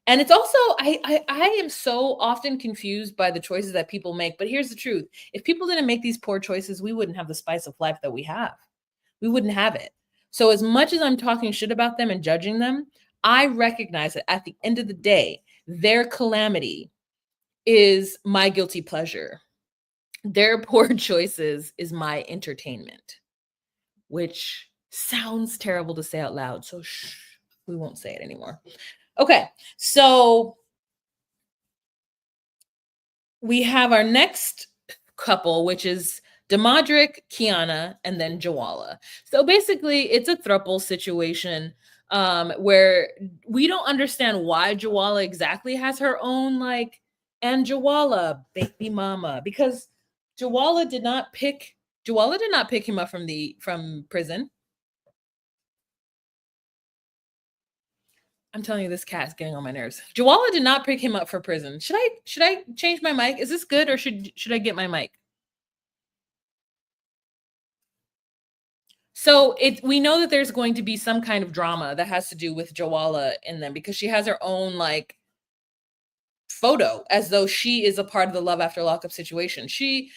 And it's also, I am so often confused by the choices that people make. But here's the truth. If people didn't make these poor choices, we wouldn't have the spice of life that we have. We wouldn't have it. So as much as I'm talking shit about them and judging them, I recognize that at the end of the day, their calamity is my guilty pleasure. Their poor choices is my entertainment, which sounds terrible to say out loud. So we won't say it anymore. Okay, so we have our next couple, which is Demadric, Kiana, and then Jawala. So basically, it's a throuple situation where we don't understand why Jawala exactly has her own and Jawala baby mama, because Jawala did not pick him up from prison. I'm telling you, this cat is getting on my nerves. Jawala did not pick him up for prison. Should I change my mic? Is this good, or should I get my mic? So we know that there's going to be some kind of drama that has to do with Joala in them, because she has her own like photo as though she is a part of the love after lockup situation. She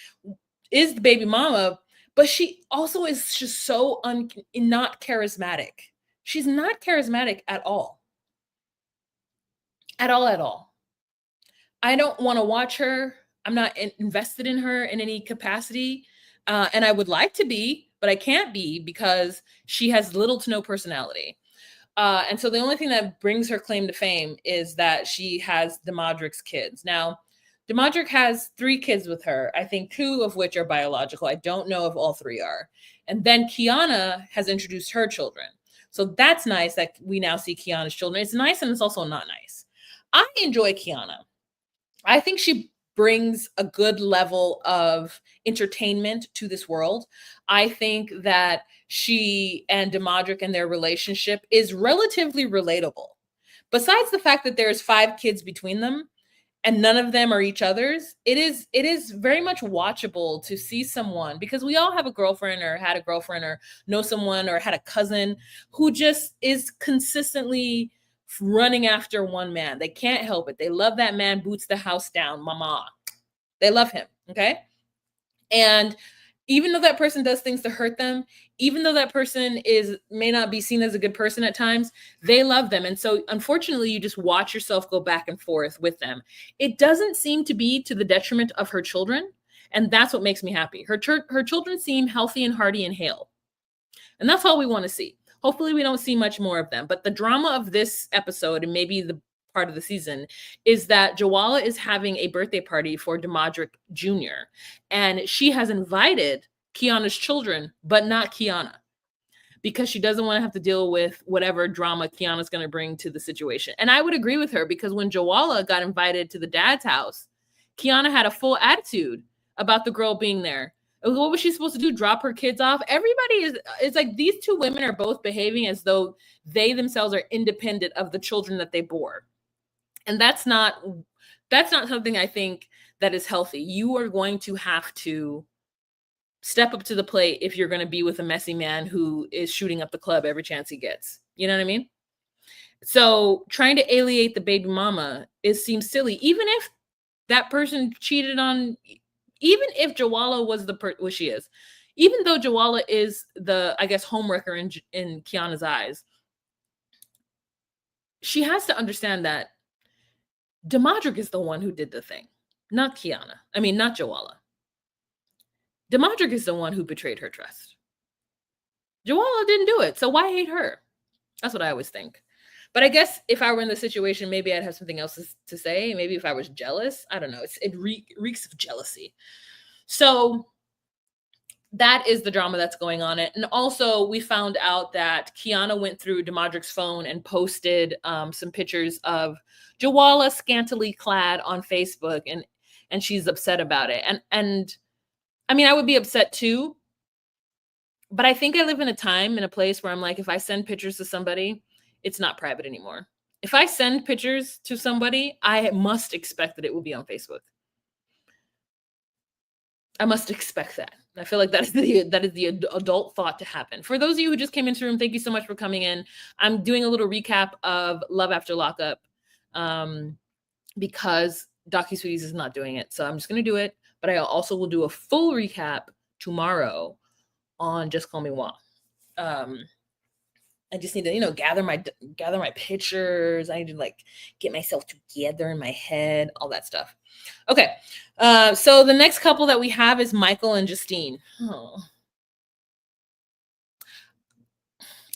is the baby mama, but she also is just so not charismatic. She's not charismatic at all. At all, at all. I don't want to watch her. I'm not invested in her in any capacity. And I would like to be, but I can't be because she has little to no personality. And so the only thing that brings her claim to fame is that she has Demadrick's kids. Now, Demadrick has 3 kids with her, I think 2 of which are biological. I don't know if all 3 are. And then Kiana has introduced her children. So that's nice that we now see Kiana's children. It's nice and it's also not nice. I enjoy Kiana. I think she brings a good level of entertainment to this world. I think that she and Demadrick and their relationship is relatively relatable. Besides the fact that there's 5 kids between them and none of them are each other's, it is very much watchable to see someone, because we all have a girlfriend or had a girlfriend or know someone or had a cousin who just is consistently running after one man. They can't help it. They love that man, boots the house down, mama. They love him, okay? And even though that person does things to hurt them, even though that person may not be seen as a good person at times, they love them. And so unfortunately, you just watch yourself go back and forth with them. It doesn't seem to be to the detriment of her children. And that's what makes me happy. Her children seem healthy and hearty and hale. And that's all we want to see. Hopefully we don't see much more of them. But the drama of this episode, and maybe the part of the season, is that Joala is having a birthday party for Demadrick Jr. And she has invited Kiana's children, but not Kiana, because she doesn't want to have to deal with whatever drama Kiana's going to bring to the situation. And I would agree with her, because when Joala got invited to the dad's house, Kiana had a full attitude about the girl being there. What was she supposed to do? Drop her kids off? Everybody it's like these 2 women are both behaving as though they themselves are independent of the children that they bore. And that's not something I think that is healthy. You are going to have to step up to the plate if you're going to be with a messy man who is shooting up the club every chance he gets. You know what I mean? So trying to alienate the baby mama seems silly, even if that person cheated on. Even if Joala was what she is, even though Joala is the, I guess, homewrecker in Kiana's eyes, she has to understand that Demadrick is the one who did the thing, not Kiana. I mean, not Joala. Demadrick is the one who betrayed her trust. Joala didn't do it, so why hate her? That's what I always think. But I guess if I were in the situation, maybe I'd have something else to say. Maybe if I was jealous, I don't know. It reeks of jealousy. So that is the drama that's going on. And also we found out that Kiana went through Demadrick's phone and posted some pictures of Joala scantily clad on Facebook, and she's upset about it. And I mean, I would be upset too. But I think I live in a time, in a place where I'm like, if I send pictures to somebody, it's not private anymore. If I send pictures to somebody, I must expect that it will be on Facebook. I must expect that. I feel like that is the adult thought to happen. For those of you who just came into the room, thank you so much for coming in. I'm doing a little recap of Love After Lockup because DocuSweeties is not doing it. So I'm just going to do it. But I also will do a full recap tomorrow on Just Call Me Juan. I just need to, gather my pictures. I need to get myself together in my head, all that stuff. Okay. So the next couple that we have is Michael and Justine. Oh.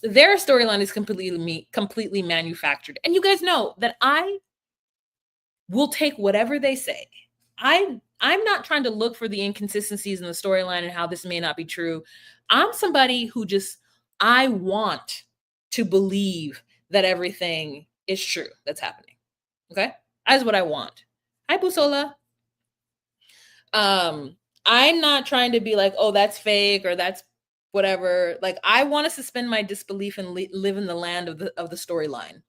Their storyline is completely manufactured. And you guys know that I will take whatever they say. I'm not trying to look for the inconsistencies in the storyline and how this may not be true. I'm somebody who I want to believe that everything is true that's happening. Okay? That's what I want. Hi, Busola. I'm not trying to be like, oh, that's fake or that's whatever. I want to suspend my disbelief and live in the land of the storyline.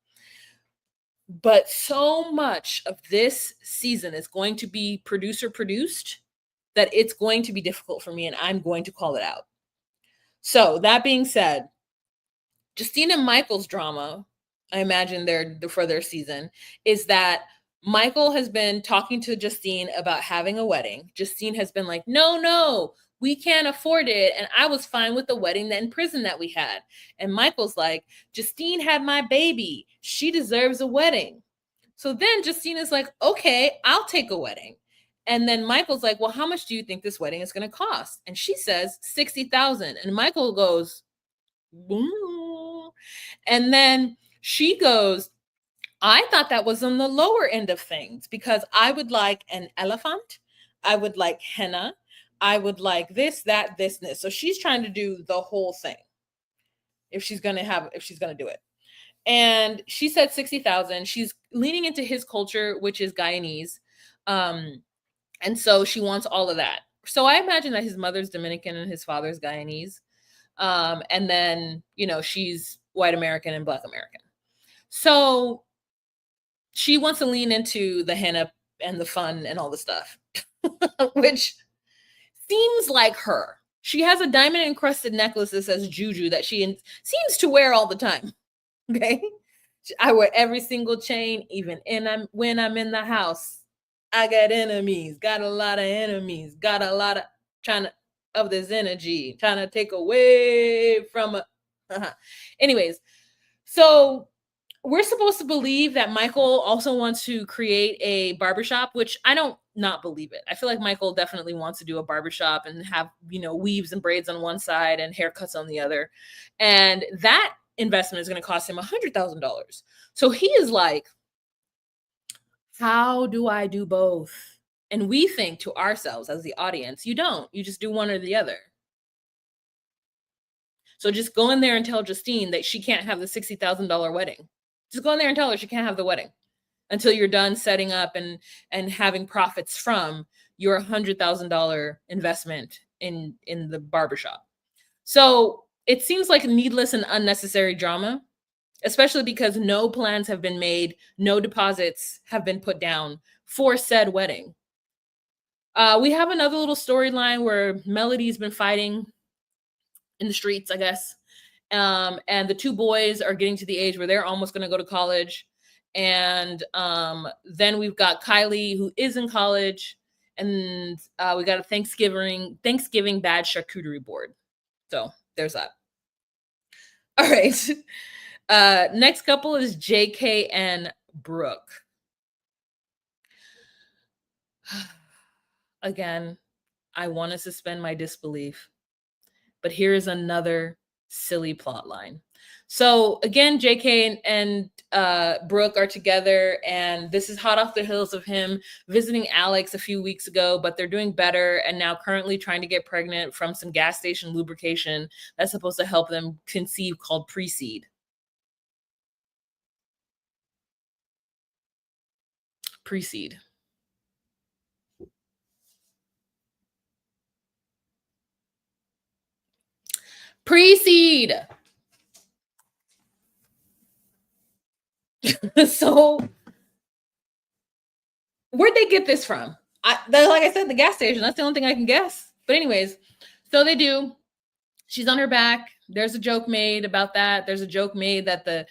But so much of this season is going to be producer produced that it's going to be difficult for me, and I'm going to call it out. So that being said, Justine and Michael's drama, I imagine for their season, is that Michael has been talking to Justine about having a wedding. Justine has been like, no, we can't afford it. And I was fine with the wedding in prison that we had. And Michael's like, Justine had my baby. She deserves a wedding. So then Justine is like, okay, I'll take a wedding. And then Michael's like, well, how much do you think this wedding is going to cost? And she says 60,000. And Michael goes, boom. And then she goes, I thought that was on the lower end of things because I would like an elephant. I would like henna. I would like this, that, this, and this. So she's trying to do the whole thing if she's going to do it. And she said 60,000. She's leaning into his culture, which is Guyanese. And so she wants all of that. So I imagine that his mother's Dominican and his father's Guyanese. And then, she's white American and Black American. So she wants to lean into the henna and the fun and all the stuff, which seems like her. She has a diamond encrusted necklace that says Juju that she seems to wear all the time. Okay. I wear every single chain, even when I'm in the house. I got enemies, got a lot of enemies, got a lot of this energy, trying to take away from Anyways, so we're supposed to believe that Michael also wants to create a barbershop, which I don't not believe it. I feel like Michael definitely wants to do a barbershop and have, weaves and braids on one side and haircuts on the other. And that investment is going to cost him $100,000. So he is like, how do I do both? And we think to ourselves as the audience, you don't. You just do one or the other. So just go in there and tell Justine that she can't have the $60,000 wedding. Just go in there and tell her she can't have the wedding until you're done setting up and having profits from your $100,000 investment in the barbershop. So it seems like needless and unnecessary drama, especially because no plans have been made, no deposits have been put down for said wedding. We have another little storyline where Melody's been fighting in the streets, I guess. And the two boys are getting to the age where they're almost going to go to college. And then we've got Kylie, who is in college. And we got a Thanksgiving bad charcuterie board. So there's that. All right. Next couple is JK and Brooke. Again, I want to suspend my disbelief, but here's another silly plot line. So again, JK and Brooke are together, and this is hot off the heels of him visiting Alex a few weeks ago, but they're doing better and now currently trying to get pregnant from some gas station lubrication that's supposed to help them conceive called pre-seed. Pre-seed. Pre-seed. So where'd they get this from? Like I said, the gas station. That's the only thing I can guess. But anyways, so they do. She's on her back. There's a joke made about that. There's a joke made that the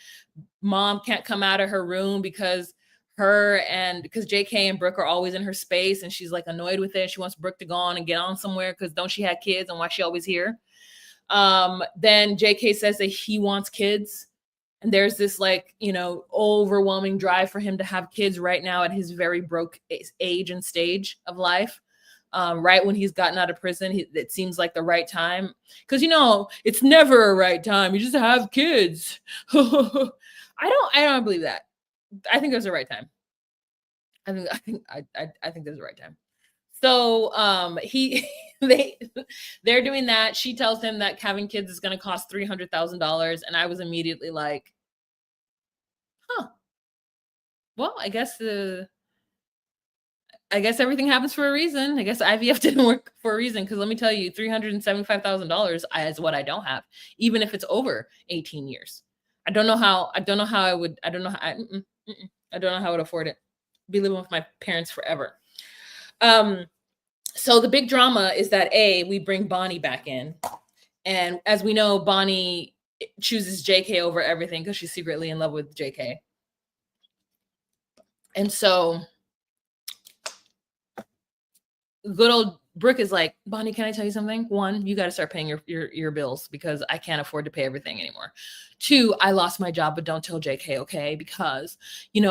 mom can't come out of her room because JK and Brooke are always in her space, and she's like annoyed with it. She wants Brooke to go on and get on somewhere because don't she have kids, and why she always here? Then JK says that he wants kids. And there's this overwhelming drive for him to have kids right now at his very broke age and stage of life. Right when he's gotten out of prison, it seems like the right time. Because, it's never a right time. You just have kids. I don't believe that. I think there's a right time. I think there's a right time. So they're doing that. She tells him that having kids is going to cost $300,000, and I was immediately like, well, I guess everything happens for a reason. I guess IVF didn't work for a reason, because let me tell you, $375,000 is what I don't have, even if it's over 18 years. I don't know how I would afford it. Be living with my parents forever. So the big drama is that we bring Bonnie back in, And as we know, Bonnie chooses JK over everything because she's secretly in love with JK. And so good old Brooke is like, Bonnie, can I tell you something? One, you got to start paying your bills because I can't afford to pay everything anymore. Two, I lost my job, but don't tell JK, okay? Because,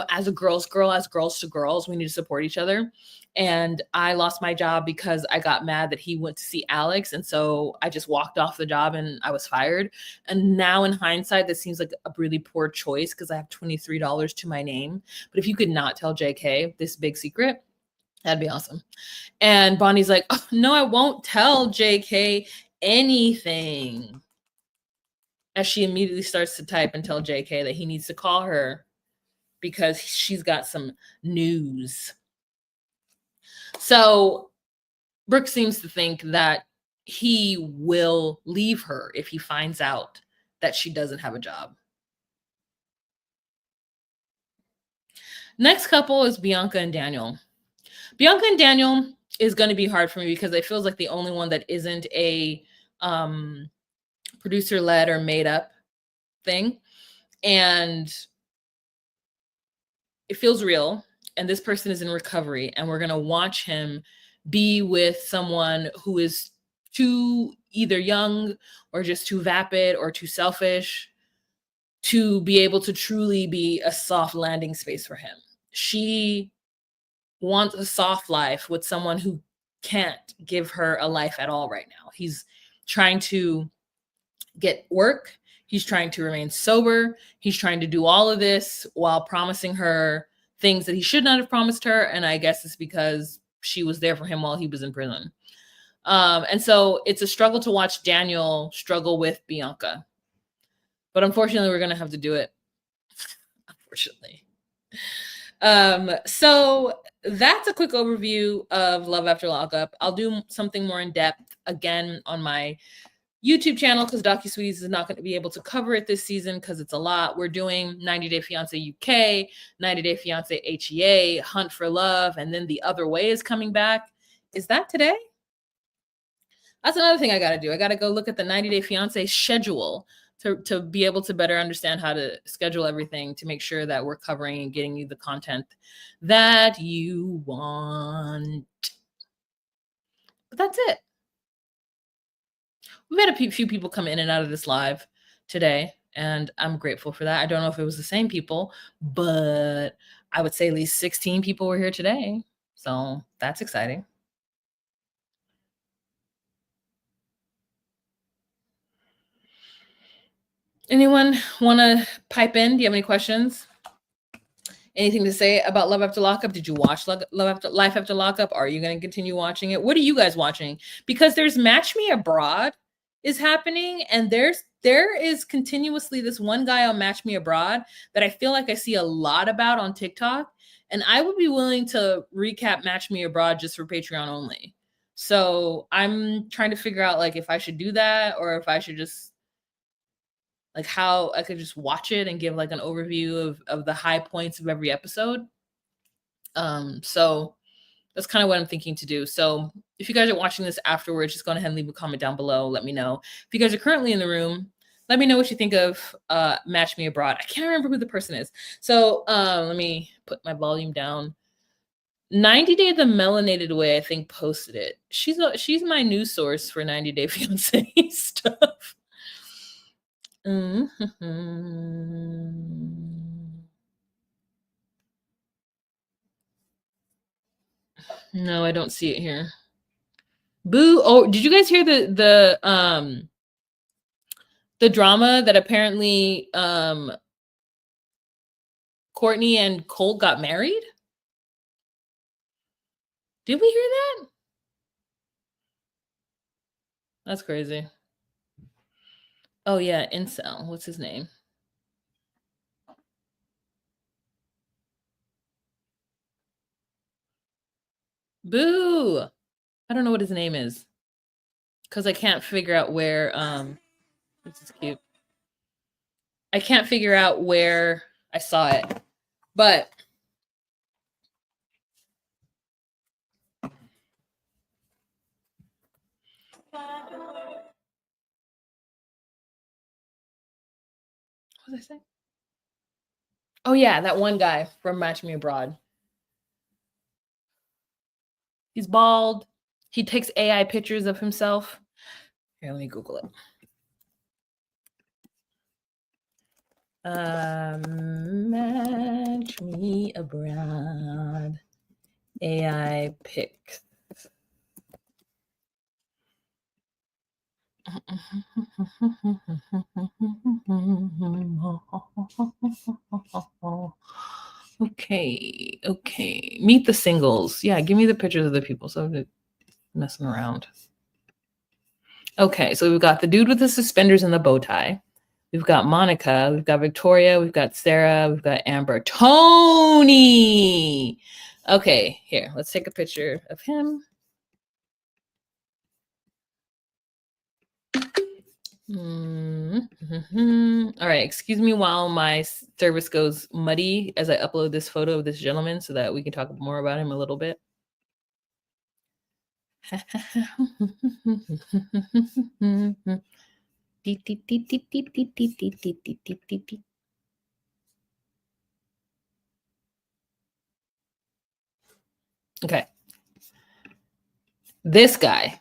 as a girls to girls, we need to support each other. And I lost my job because I got mad that he went to see Alex. And so I just walked off the job and I was fired. And now in hindsight, this seems like a really poor choice because I have $23 to my name. But if you could not tell JK this big secret, that'd be awesome. And Bonnie's like, oh, no, I won't tell JK anything. As she immediately starts to type and tell JK that he needs to call her because she's got some news. So Brooke seems to think that he will leave her if he finds out that she doesn't have a job. Next couple is Bianca and Daniel. Bianca and Daniel is going to be hard for me because it feels like the only one that isn't a producer-led or made-up thing. And it feels real. And this person is in recovery. And we're going to watch him be with someone who is too either young or just too vapid or too selfish to be able to truly be a soft landing space for him. She wants a soft life with someone who can't give her a life at all right now. He's trying to get work. He's trying to remain sober. He's trying to do all of this while promising her things that he should not have promised her. And I guess it's because she was there for him while he was in prison. And so it's a struggle to watch Daniel struggle with Bianca. But unfortunately, we're going to have to do it. Unfortunately. So that's a quick overview of Love After Lockup. I'll do something more in depth again on my YouTube channel because DocuSweeties is not going to be able to cover it this season because it's a lot. We're doing 90 Day Fiance UK, 90 Day Fiance HEA, Hunt for Love, and then The Other Way is coming back. Is that today? That's another thing I got to do. I got to go look at the 90 Day Fiance schedule to be able to better understand how to schedule everything to make sure that we're covering and getting you the content that you want. But that's it. We've had a few people come in and out of this live today, and I'm grateful for that. I don't know if it was the same people, but I would say at least 16 people were here today. So that's exciting. Anyone want to pipe in? Do you have any questions? Anything to say about Love After Lockup? Did you watch Life After Lockup? Are you going to continue watching it? What are you guys watching? Because there's Match Me Abroad is happening, and there is continuously this one guy on Match Me Abroad that I feel like I see a lot about on TikTok, and I would be willing to recap Match Me Abroad just for Patreon only. So I'm trying to figure out like if I should do that or if I should just like how I could just watch it and give like an overview of the high points of every episode. So that's kind of what I'm thinking to do. So if you guys are watching this afterwards, just go ahead and leave a comment down below. Let me know. If you guys are currently in the room, let me know what you think of Match Me Abroad. I can't remember who the person is. So let me put my volume down. 90 Day the Melanated Way, I think, posted it. She's my news source for 90 Day Fiance stuff. Mm-hmm. No, I don't see it here. Boo! Oh, did you guys hear the drama that apparently Courtney and Colt got married? Did we hear that? That's crazy. Oh yeah, Incel. What's his name? Boo! I don't know what his name is because I can't figure out where. This is cute. I can't figure out where I saw it, but was I saying? Oh yeah, that one guy from Match Me Abroad. He's bald. He takes AI pictures of himself. Here, let me Google it. Match Me Abroad. AI pics. Okay. Meet the singles. Yeah, give me the pictures of the people. So I'm messing around. Okay, so we've got the dude with the suspenders and the bow tie. We've got Monica. We've got Victoria. We've got Sarah. We've got Amber. Tony! Okay, here. Let's take a picture of him. All right, excuse me while my service goes muddy as I upload this photo of this gentleman so that we can talk more about him a little bit. Okay. This guy.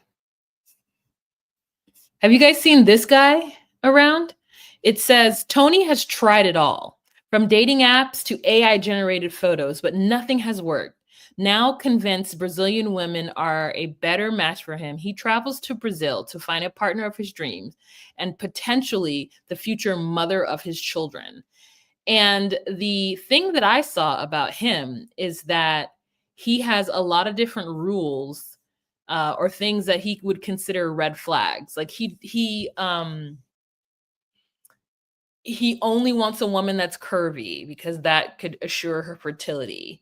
Have you guys seen this guy around? It says Tony has tried it all, from dating apps to AI generated photos, but nothing has worked. Now convinced Brazilian women are a better match for him, he travels to Brazil to find a partner of his dreams and potentially the future mother of his children. And the thing that I saw about him is that he has a lot of different rules or things that he would consider red flags. Like he only wants a woman that's curvy because that could assure her fertility.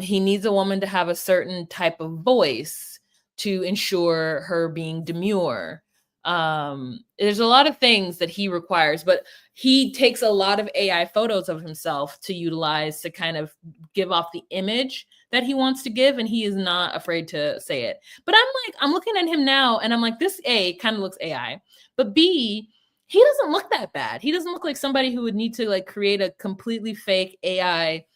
He needs a woman to have a certain type of voice to ensure her being demure. There's a lot of things that he requires, but he takes a lot of AI photos of himself to utilize to kind of give off the image that he wants to give, and he is not afraid to say it. But I'm looking at him now, and I'm like, this A kind of looks AI, but B, he doesn't look that bad. He doesn't look like somebody who would need to like create a completely fake AI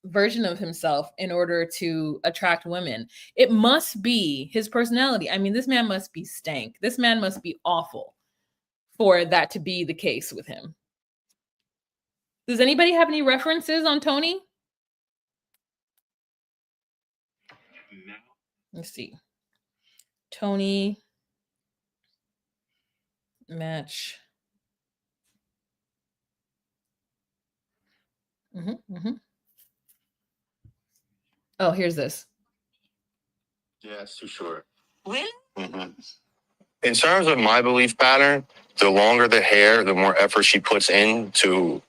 version of himself in order to attract women. It must be his personality. I mean, this man must be stank. This man must be awful for that to be the case with him. Does anybody have any references on Tony? Let's see. Tony match. Oh, here's this. Yeah, it's too short. Really? Mm-hmm. In terms of my belief pattern, the longer the hair, the more effort she puts into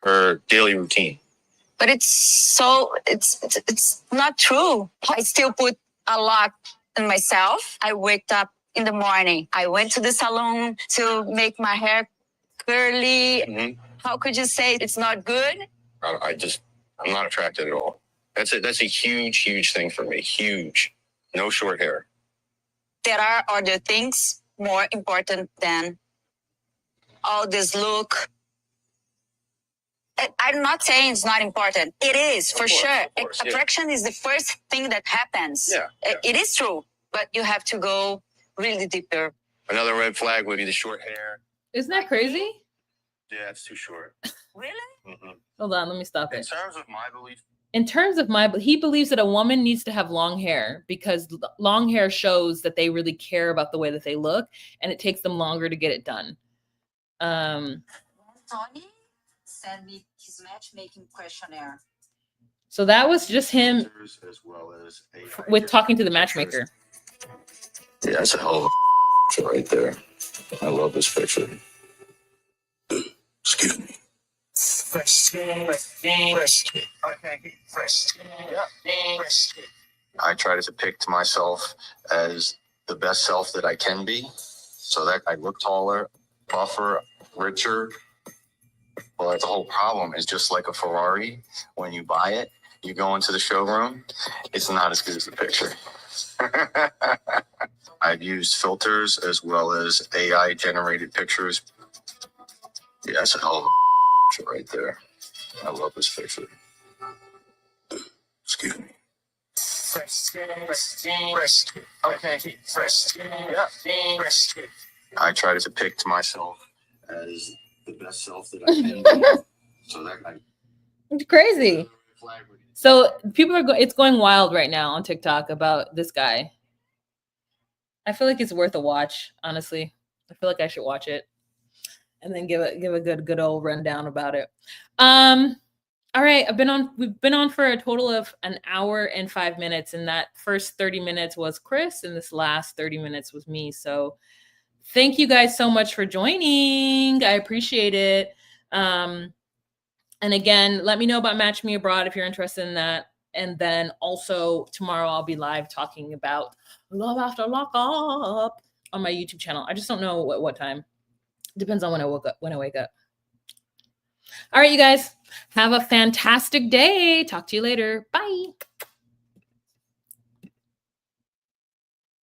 her daily routine. But it's not true. I still put a lot in myself. I wake up in the morning. I went to the salon to make my hair curly. Mm-hmm. How could you say it's not good? I'm not attracted at all. That's a huge thing for me. Huge. No short hair. There are other things more important than all this look. I'm not saying it's not important. It is, for sure. Attraction is the first thing that happens. Yeah. It is true, but you have to go really deeper. Another red flag would be the short hair. Isn't that crazy? Yeah, it's too short. Really? Mm-hmm. Hold on, let me stop it. In terms of my belief, he believes that a woman needs to have long hair because long hair shows that they really care about the way that they look, and it takes them longer to get it done. Tony sent me his matchmaking questionnaire. So that was just him as well as with talking to the matchmaker. Yeah, that's a hell of a right there. I love this picture. Excuse me. Fresh. Okay. Fresh. Yeah. Fresh. I try to depict myself as the best self that I can be, so that I look taller, buffer, richer. Well, that's the whole problem. Is just like a Ferrari. When you buy it, you go into the showroom, it's not as good as the picture. I've used filters as well as AI generated pictures. Yeah, that's a hell of a picture right there. I love this picture. Excuse me. Okay. I try to depict myself as the best self that I can be. So that It's crazy. So people are it's going wild right now on TikTok about this guy. I feel like it's worth a watch, honestly. I feel like I should watch it and then give a good old rundown about it. All right, we've been on for a total of an hour and 5 minutes, and that first 30 minutes was Chris, and this last 30 minutes was me. So thank you guys so much for joining. I appreciate it. And again, let me know about Match Me Abroad if you're interested in that. And then also tomorrow I'll be live talking about Love After Lockup on my YouTube channel. I just don't know what time. Depends on when I wake up. All right, you guys, have a fantastic day. Talk to you later. Bye.